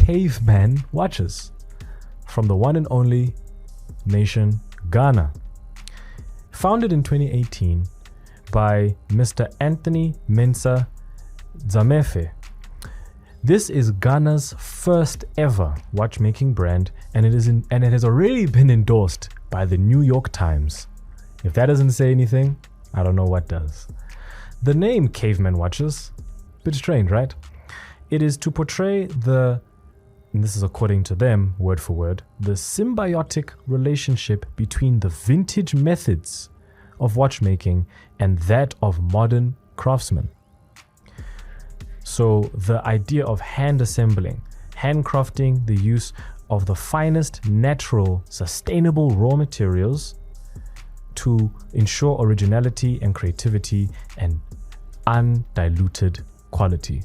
caveman watches from the one and only nation Ghana. Founded in 2018 by Mr. Anthony Mensah Zamefe. This is Ghana's first ever watchmaking brand, and it has already been endorsed by the New York Times. If that doesn't say anything, I don't know what does. The name Caveman Watches, bit strange, right? It is to portray and this is according to them, word for word, the symbiotic relationship between the vintage methods of watchmaking and that of modern craftsmen. So the idea of hand assembling, handcrafting, the use of the finest natural, sustainable raw materials to ensure originality and creativity and undiluted quality.